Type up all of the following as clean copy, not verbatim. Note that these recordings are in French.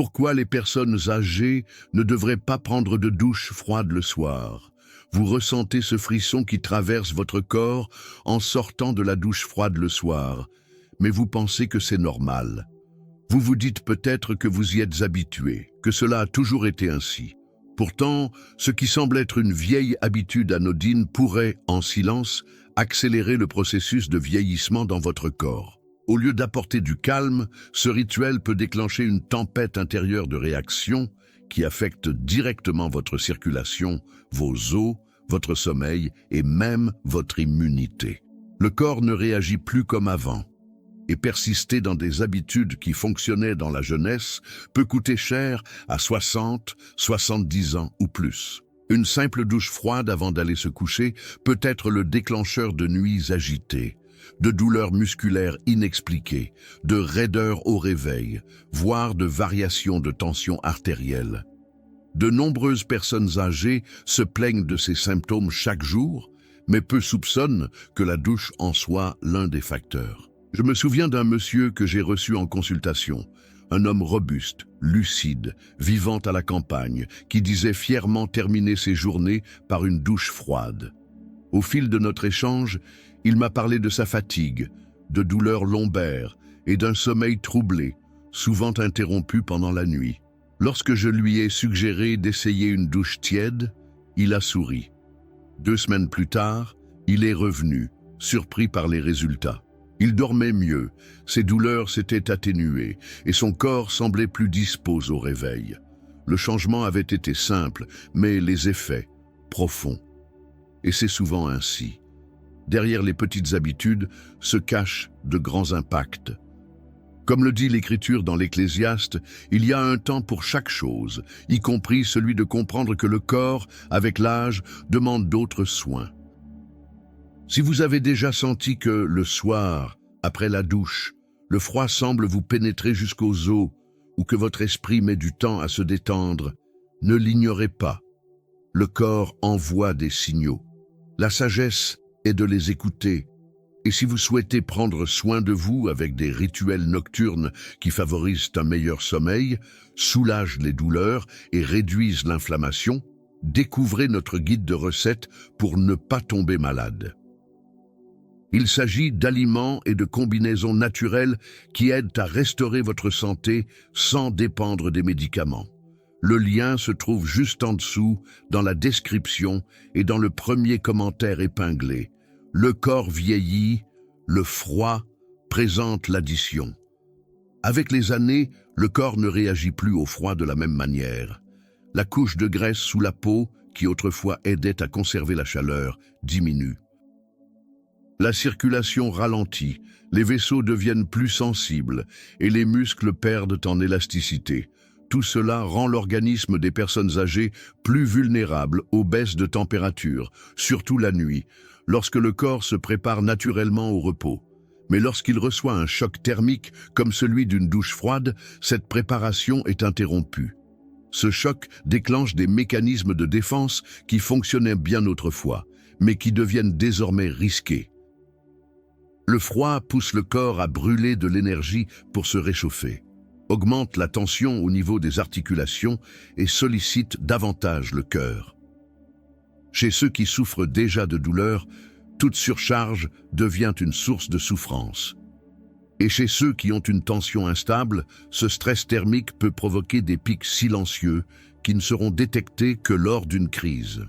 Pourquoi les personnes âgées ne devraient pas prendre de douche froide le soir? Vous ressentez ce frisson qui traverse votre corps en sortant de la douche froide le soir, mais vous pensez que c'est normal. Vous vous dites peut-être que vous y êtes habitué, que cela a toujours été ainsi. Pourtant, ce qui semble être une vieille habitude anodine pourrait, en silence, accélérer le processus de vieillissement dans votre corps. Au lieu d'apporter du calme, ce rituel peut déclencher une tempête intérieure de réactions qui affecte directement votre circulation, vos os, votre sommeil et même votre immunité. Le corps ne réagit plus comme avant. Et persister dans des habitudes qui fonctionnaient dans la jeunesse peut coûter cher à 60, 70 ans ou plus. Une simple douche froide avant d'aller se coucher peut être le déclencheur de nuits agitées, de douleurs musculaires inexpliquées, de raideur au réveil, voire de variations de tension artérielle. De nombreuses personnes âgées se plaignent de ces symptômes chaque jour, mais peu soupçonnent que la douche en soit l'un des facteurs. Je me souviens d'un monsieur que j'ai reçu en consultation, un homme robuste, lucide, vivant à la campagne, qui disait fièrement terminer ses journées par une douche froide. Au fil de notre échange, il m'a parlé de sa fatigue, de douleurs lombaires et d'un sommeil troublé, souvent interrompu pendant la nuit. Lorsque je lui ai suggéré d'essayer une douche tiède, il a souri. 2 semaines plus tard, il est revenu, surpris par les résultats. Il dormait mieux, ses douleurs s'étaient atténuées et son corps semblait plus dispos au réveil. Le changement avait été simple, mais les effets, profonds. Et c'est souvent ainsi. Derrière les petites habitudes se cachent de grands impacts. Comme le dit l'Écriture dans l'Ecclésiaste, il y a un temps pour chaque chose, y compris celui de comprendre que le corps, avec l'âge, demande d'autres soins. Si vous avez déjà senti que, le soir, après la douche, le froid semble vous pénétrer jusqu'aux os ou que votre esprit met du temps à se détendre, ne l'ignorez pas. Le corps envoie des signaux. La sagesse est de les écouter. Et si vous souhaitez prendre soin de vous avec des rituels nocturnes qui favorisent un meilleur sommeil, soulagent les douleurs et réduisent l'inflammation, découvrez notre guide de recettes pour ne pas tomber malade. Il s'agit d'aliments et de combinaisons naturelles qui aident à restaurer votre santé sans dépendre des médicaments. Le lien se trouve juste en dessous, dans la description et dans le premier commentaire épinglé. Le corps vieillit, le froid présente l'addition. Avec les années, le corps ne réagit plus au froid de la même manière. La couche de graisse sous la peau, qui autrefois aidait à conserver la chaleur, diminue. La circulation ralentit, les vaisseaux deviennent plus sensibles et les muscles perdent en élasticité. Tout cela rend l'organisme des personnes âgées plus vulnérable aux baisses de température, surtout la nuit, lorsque le corps se prépare naturellement au repos. Mais lorsqu'il reçoit un choc thermique comme celui d'une douche froide, cette préparation est interrompue. Ce choc déclenche des mécanismes de défense qui fonctionnaient bien autrefois, mais qui deviennent désormais risqués. Le froid pousse le corps à brûler de l'énergie pour se réchauffer, augmente la tension au niveau des articulations et sollicite davantage le cœur. Chez ceux qui souffrent déjà de douleurs, toute surcharge devient une source de souffrance. Et chez ceux qui ont une tension instable, ce stress thermique peut provoquer des pics silencieux qui ne seront détectés que lors d'une crise.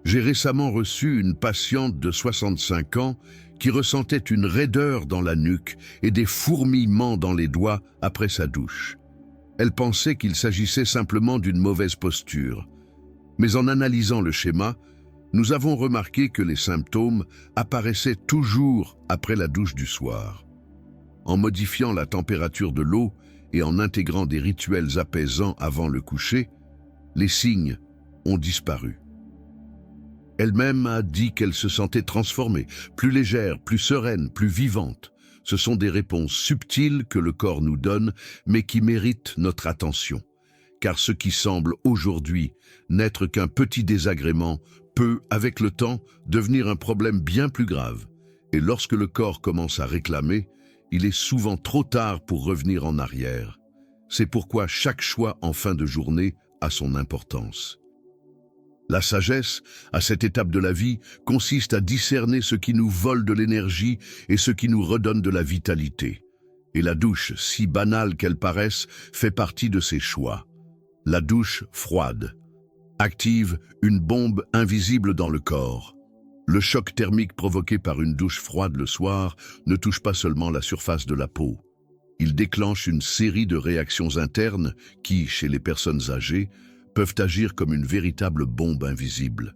J'ai récemment reçu une patiente de 65 ans qui ressentait une raideur dans la nuque et des fourmillements dans les doigts après sa douche. Elle pensait qu'il s'agissait simplement d'une mauvaise posture. Mais en analysant le schéma, nous avons remarqué que les symptômes apparaissaient toujours après la douche du soir. En modifiant la température de l'eau et en intégrant des rituels apaisants avant le coucher, les signes ont disparu. Elle-même a dit qu'elle se sentait transformée, plus légère, plus sereine, plus vivante. Ce sont des réponses subtiles que le corps nous donne, mais qui méritent notre attention. Car ce qui semble aujourd'hui n'être qu'un petit désagrément peut, avec le temps, devenir un problème bien plus grave. Et lorsque le corps commence à réclamer, il est souvent trop tard pour revenir en arrière. C'est pourquoi chaque choix en fin de journée a son importance. La sagesse, à cette étape de la vie, consiste à discerner ce qui nous vole de l'énergie et ce qui nous redonne de la vitalité. Et la douche, si banale qu'elle paraisse, fait partie de ces choix. La douche froide active une bombe invisible dans le corps. Le choc thermique provoqué par une douche froide le soir ne touche pas seulement la surface de la peau. Il déclenche une série de réactions internes qui, chez les personnes âgées, peuvent agir comme une véritable bombe invisible.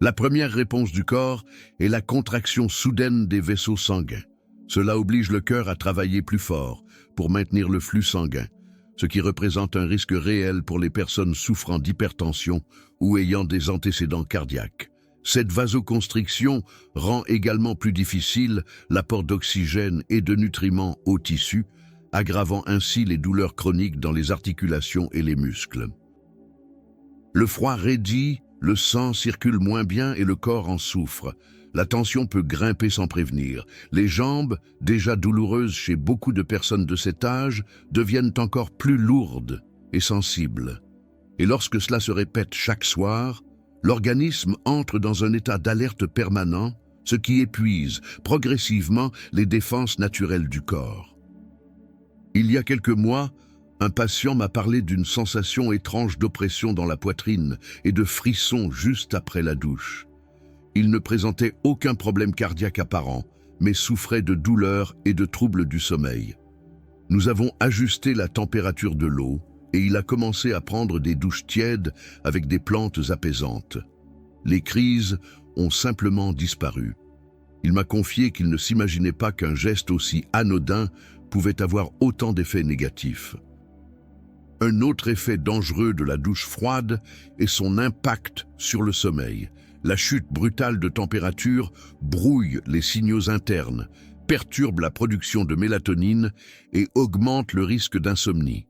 La première réponse du corps est la contraction soudaine des vaisseaux sanguins. Cela oblige le cœur à travailler plus fort pour maintenir le flux sanguin, ce qui représente un risque réel pour les personnes souffrant d'hypertension ou ayant des antécédents cardiaques. Cette vasoconstriction rend également plus difficile l'apport d'oxygène et de nutriments aux tissus, aggravant ainsi les douleurs chroniques dans les articulations et les muscles. Le froid raidit, le sang circule moins bien et le corps en souffre. La tension peut grimper sans prévenir. Les jambes, déjà douloureuses chez beaucoup de personnes de cet âge, deviennent encore plus lourdes et sensibles. Et lorsque cela se répète chaque soir, l'organisme entre dans un état d'alerte permanent, ce qui épuise progressivement les défenses naturelles du corps. Il y a quelques mois, un patient m'a parlé d'une sensation étrange d'oppression dans la poitrine et de frissons juste après la douche. Il ne présentait aucun problème cardiaque apparent, mais souffrait de douleurs et de troubles du sommeil. Nous avons ajusté la température de l'eau et il a commencé à prendre des douches tièdes avec des plantes apaisantes. Les crises ont simplement disparu. Il m'a confié qu'il ne s'imaginait pas qu'un geste aussi anodin pouvait avoir autant d'effets négatifs. Un autre effet dangereux de la douche froide est son impact sur le sommeil. La chute brutale de température brouille les signaux internes, perturbe la production de mélatonine et augmente le risque d'insomnie.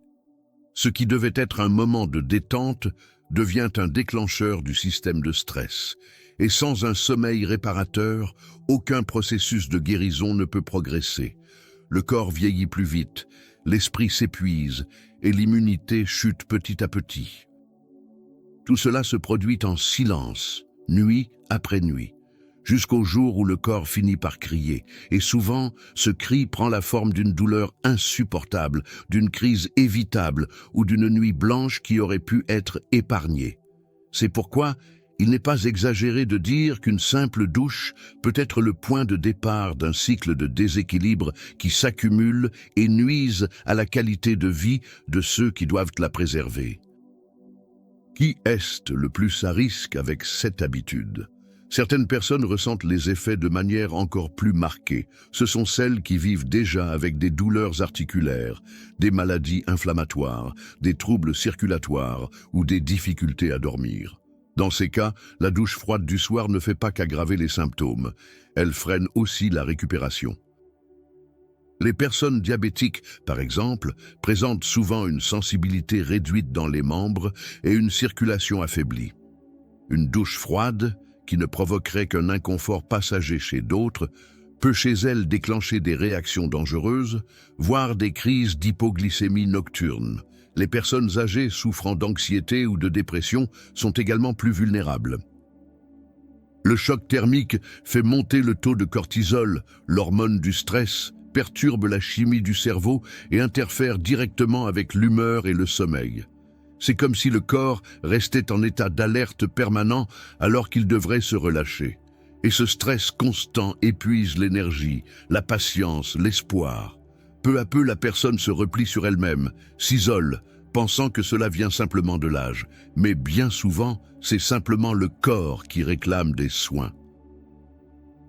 Ce qui devait être un moment de détente devient un déclencheur du système de stress. Et sans un sommeil réparateur, aucun processus de guérison ne peut progresser. Le corps vieillit plus vite, l'esprit s'épuise et l'immunité chute petit à petit. Tout cela se produit en silence, nuit après nuit, jusqu'au jour où le corps finit par crier. Et souvent, ce cri prend la forme d'une douleur insupportable, d'une crise évitable ou d'une nuit blanche qui aurait pu être épargnée. C'est pourquoi il n'est pas exagéré de dire qu'une simple douche peut être le point de départ d'un cycle de déséquilibre qui s'accumule et nuise à la qualité de vie de ceux qui doivent la préserver. Qui est le plus à risque avec cette habitude? Certaines personnes ressentent les effets de manière encore plus marquée. Ce sont celles qui vivent déjà avec des douleurs articulaires, des maladies inflammatoires, des troubles circulatoires ou des difficultés à dormir. Dans ces cas, la douche froide du soir ne fait pas qu'aggraver les symptômes, elle freine aussi la récupération. Les personnes diabétiques, par exemple, présentent souvent une sensibilité réduite dans les membres et une circulation affaiblie. Une douche froide, qui ne provoquerait qu'un inconfort passager chez d'autres, peut chez elles déclencher des réactions dangereuses, voire des crises d'hypoglycémie nocturne. Les personnes âgées souffrant d'anxiété ou de dépression sont également plus vulnérables. Le choc thermique fait monter le taux de cortisol, l'hormone du stress, perturbe la chimie du cerveau et interfère directement avec l'humeur et le sommeil. C'est comme si le corps restait en état d'alerte permanent alors qu'il devrait se relâcher. Et ce stress constant épuise l'énergie, la patience, l'espoir. Peu à peu, la personne se replie sur elle-même, s'isole, pensant que cela vient simplement de l'âge. Mais bien souvent, c'est simplement le corps qui réclame des soins.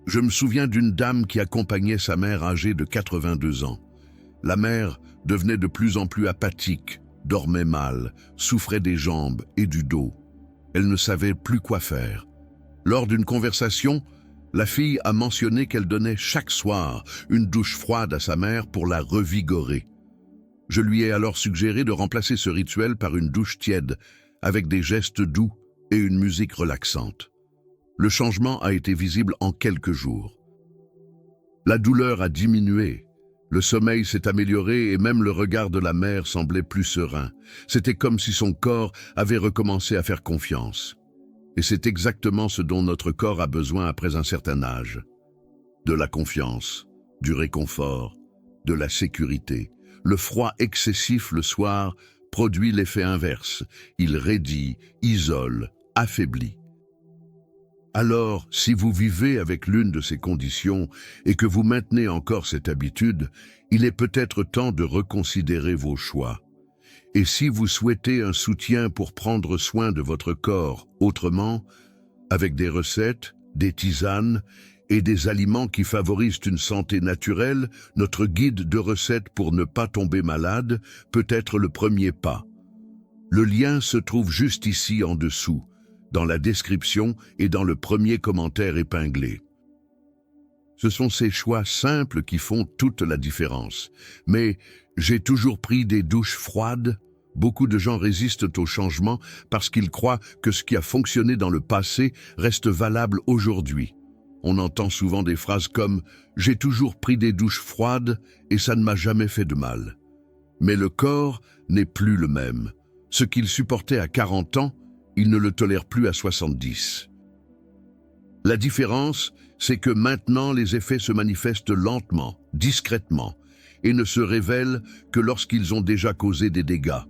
Je me souviens d'une dame qui accompagnait sa mère âgée de 82 ans. La mère devenait de plus en plus apathique, dormait mal, souffrait des jambes et du dos. Elle ne savait plus quoi faire. Lors d'une conversation, la fille a mentionné qu'elle donnait chaque soir une douche froide à sa mère pour la revigorer. Je lui ai alors suggéré de remplacer ce rituel par une douche tiède, avec des gestes doux et une musique relaxante. Le changement a été visible en quelques jours. La douleur a diminué, Le sommeil s'est amélioré et même le regard de la mère semblait plus serein. C'était comme si son corps avait recommencé à faire confiance. Et c'est exactement ce dont notre corps a besoin après un certain âge. De la confiance, du réconfort, de la sécurité. Le froid excessif le soir produit l'effet inverse. Il raidit, isole, affaiblit. Alors, si vous vivez avec l'une de ces conditions et que vous maintenez encore cette habitude, il est peut-être temps de reconsidérer vos choix. Et si vous souhaitez un soutien pour prendre soin de votre corps autrement, avec des recettes, des tisanes et des aliments qui favorisent une santé naturelle, notre guide de recettes pour ne pas tomber malade peut être le premier pas. Le lien se trouve juste ici en dessous, dans la description et dans le premier commentaire épinglé. Ce sont ces choix simples qui font toute la différence. Mais j'ai toujours pris des douches froides. Beaucoup de gens résistent au changement parce qu'ils croient que ce qui a fonctionné dans le passé reste valable aujourd'hui. On entend souvent des phrases comme « j'ai toujours pris des douches froides et ça ne m'a jamais fait de mal ». Mais le corps n'est plus le même. Ce qu'il supportait à 40 ans, il ne le tolère plus à 70. La différence, c'est que maintenant les effets se manifestent lentement, discrètement, et ne se révèlent que lorsqu'ils ont déjà causé des dégâts.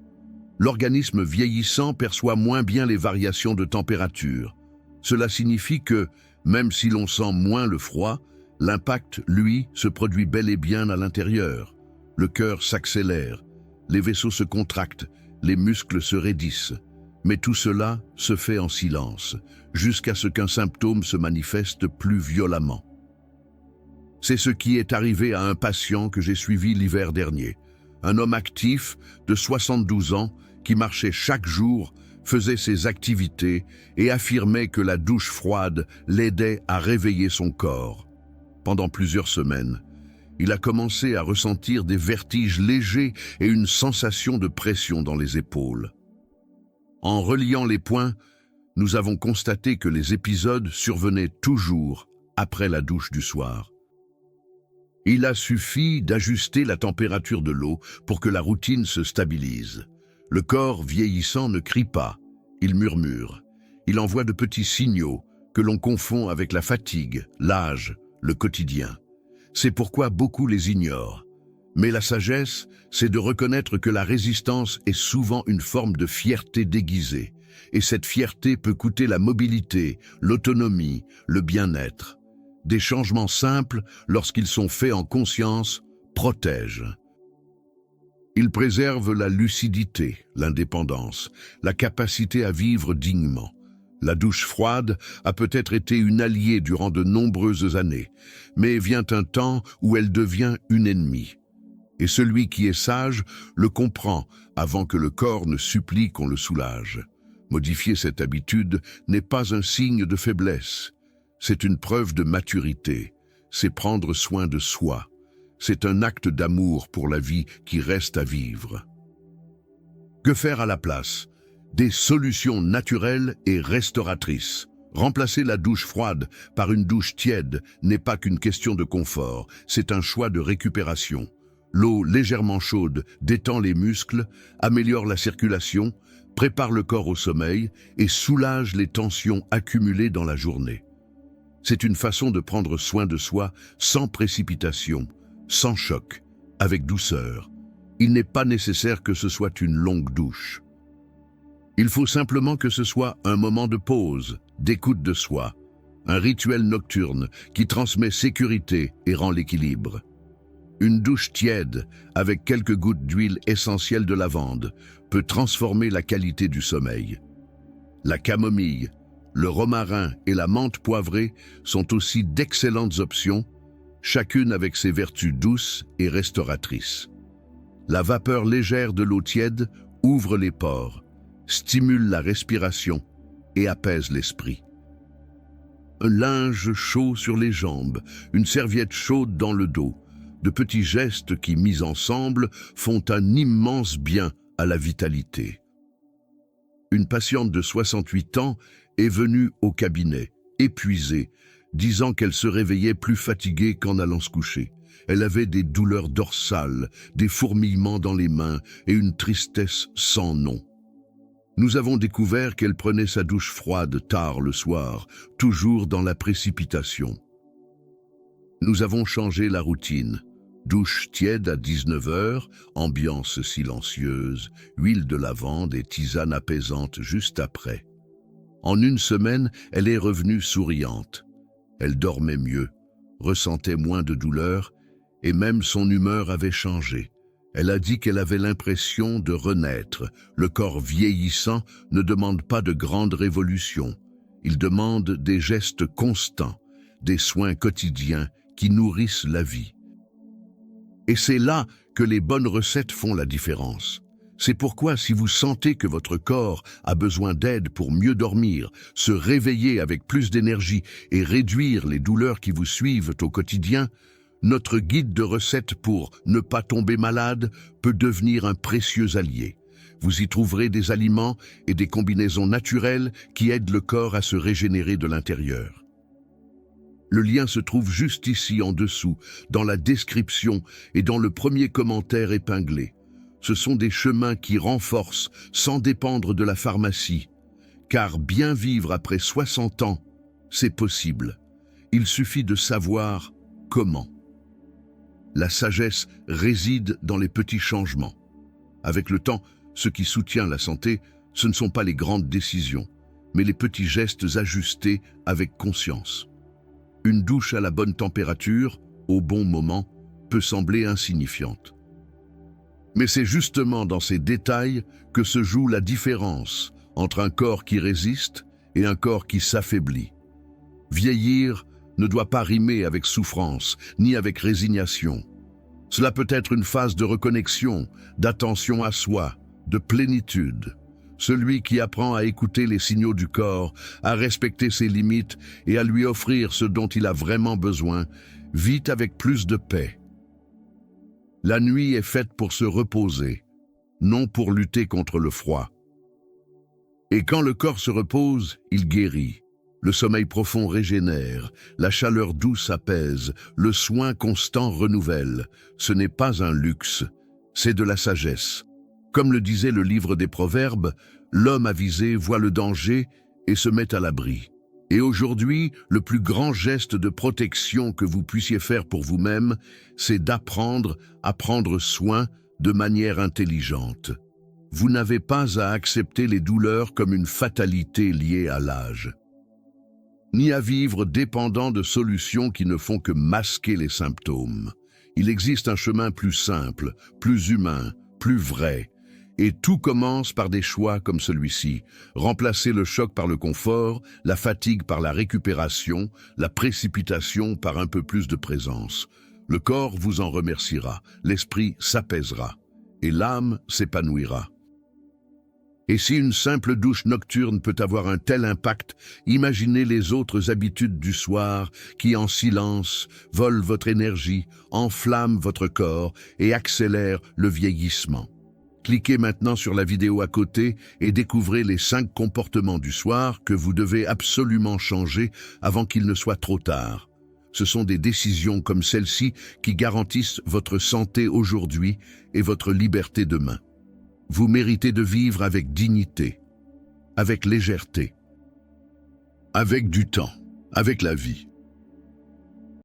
L'organisme vieillissant perçoit moins bien les variations de température. Cela signifie que, même si l'on sent moins le froid, l'impact, lui, se produit bel et bien à l'intérieur. Le cœur s'accélère, les vaisseaux se contractent, les muscles se raidissent. Mais tout cela se fait en silence, jusqu'à ce qu'un symptôme se manifeste plus violemment. C'est ce qui est arrivé à un patient que j'ai suivi l'hiver dernier. Un homme actif de 72 ans qui marchait chaque jour, faisait ses activités et affirmait que la douche froide l'aidait à réveiller son corps. Pendant plusieurs semaines, il a commencé à ressentir des vertiges légers et une sensation de pression dans les épaules. En reliant les points, nous avons constaté que les épisodes survenaient toujours après la douche du soir. Il a suffi d'ajuster la température de l'eau pour que la routine se stabilise. Le corps vieillissant ne crie pas, il murmure. Il envoie de petits signaux que l'on confond avec la fatigue, l'âge, le quotidien. C'est pourquoi beaucoup les ignorent. Mais la sagesse, c'est de reconnaître que la résistance est souvent une forme de fierté déguisée. Et cette fierté peut coûter la mobilité, l'autonomie, le bien-être. Des changements simples, lorsqu'ils sont faits en conscience, protègent. Ils préservent la lucidité, l'indépendance, la capacité à vivre dignement. La douche froide a peut-être été une alliée durant de nombreuses années, mais vient un temps où elle devient une ennemie. Et celui qui est sage le comprend avant que le corps ne supplie qu'on le soulage. Modifier cette habitude n'est pas un signe de faiblesse. C'est une preuve de maturité. C'est prendre soin de soi. C'est un acte d'amour pour la vie qui reste à vivre. Que faire à la place? Des solutions naturelles et restauratrices. Remplacer la douche froide par une douche tiède n'est pas qu'une question de confort, c'est un choix de récupération. L'eau légèrement chaude détend les muscles, améliore la circulation, prépare le corps au sommeil et soulage les tensions accumulées dans la journée. C'est une façon de prendre soin de soi sans précipitation, sans choc, avec douceur. Il n'est pas nécessaire que ce soit une longue douche. Il faut simplement que ce soit un moment de pause, d'écoute de soi, un rituel nocturne qui transmet sécurité et rend l'équilibre. Une douche tiède, avec quelques gouttes d'huile essentielle de lavande, peut transformer la qualité du sommeil. La camomille, le romarin et la menthe poivrée sont aussi d'excellentes options, chacune avec ses vertus douces et restauratrices. La vapeur légère de l'eau tiède ouvre les pores, stimule la respiration et apaise l'esprit. Un linge chaud sur les jambes, une serviette chaude dans le dos, de petits gestes qui, mis ensemble, font un immense bien à la vitalité. Une patiente de 68 ans est venue au cabinet, épuisée, disant qu'elle se réveillait plus fatiguée qu'en allant se coucher. Elle avait des douleurs dorsales, des fourmillements dans les mains et une tristesse sans nom. Nous avons découvert qu'elle prenait sa douche froide tard le soir, toujours dans la précipitation. Nous avons changé la routine. Douche tiède à 19 heures, ambiance silencieuse, huile de lavande et tisane apaisante juste après. En une semaine, elle est revenue souriante. Elle dormait mieux, ressentait moins de douleur et même son humeur avait changé. Elle a dit qu'elle avait l'impression de renaître. Le corps vieillissant ne demande pas de grandes révolutions. Il demande des gestes constants, des soins quotidiens qui nourrissent la vie. Et c'est là que les bonnes recettes font la différence. C'est pourquoi si vous sentez que votre corps a besoin d'aide pour mieux dormir, se réveiller avec plus d'énergie et réduire les douleurs qui vous suivent au quotidien, notre guide de recettes pour ne pas tomber malade peut devenir un précieux allié. Vous y trouverez des aliments et des combinaisons naturelles qui aident le corps à se régénérer de l'intérieur. Le lien se trouve juste ici en dessous, dans la description et dans le premier commentaire épinglé. Ce sont des chemins qui renforcent sans dépendre de la pharmacie. Car bien vivre après 60 ans, c'est possible. Il suffit de savoir comment. La sagesse réside dans les petits changements. Avec le temps, ce qui soutient la santé, ce ne sont pas les grandes décisions, mais les petits gestes ajustés avec conscience. Une douche à la bonne température, au bon moment, peut sembler insignifiante. Mais c'est justement dans ces détails que se joue la différence entre un corps qui résiste et un corps qui s'affaiblit. Vieillir ne doit pas rimer avec souffrance, ni avec résignation. Cela peut être une phase de reconnexion, d'attention à soi, de plénitude. Celui qui apprend à écouter les signaux du corps, à respecter ses limites et à lui offrir ce dont il a vraiment besoin, vit avec plus de paix. La nuit est faite pour se reposer, non pour lutter contre le froid. Et quand le corps se repose, il guérit. Le sommeil profond régénère, la chaleur douce apaise, le soin constant renouvelle. Ce n'est pas un luxe, c'est de la sagesse. Comme le disait le livre des Proverbes, l'homme avisé voit le danger et se met à l'abri. Et aujourd'hui, le plus grand geste de protection que vous puissiez faire pour vous-même, c'est d'apprendre à prendre soin de manière intelligente. Vous n'avez pas à accepter les douleurs comme une fatalité liée à l'âge, ni à vivre dépendant de solutions qui ne font que masquer les symptômes. Il existe un chemin plus simple, plus humain, plus vrai. Et tout commence par des choix comme celui-ci. Remplacer le choc par le confort, la fatigue par la récupération, la précipitation par un peu plus de présence. Le corps vous en remerciera, l'esprit s'apaisera et l'âme s'épanouira. Et si une simple douche nocturne peut avoir un tel impact, imaginez les autres habitudes du soir qui, en silence, volent votre énergie, enflamment votre corps et accélèrent le vieillissement. Cliquez maintenant sur la vidéo à côté et découvrez les 5 comportements du soir que vous devez absolument changer avant qu'il ne soit trop tard. Ce sont des décisions comme celle-ci qui garantissent votre santé aujourd'hui et votre liberté demain. Vous méritez de vivre avec dignité, avec légèreté, avec du temps, avec la vie.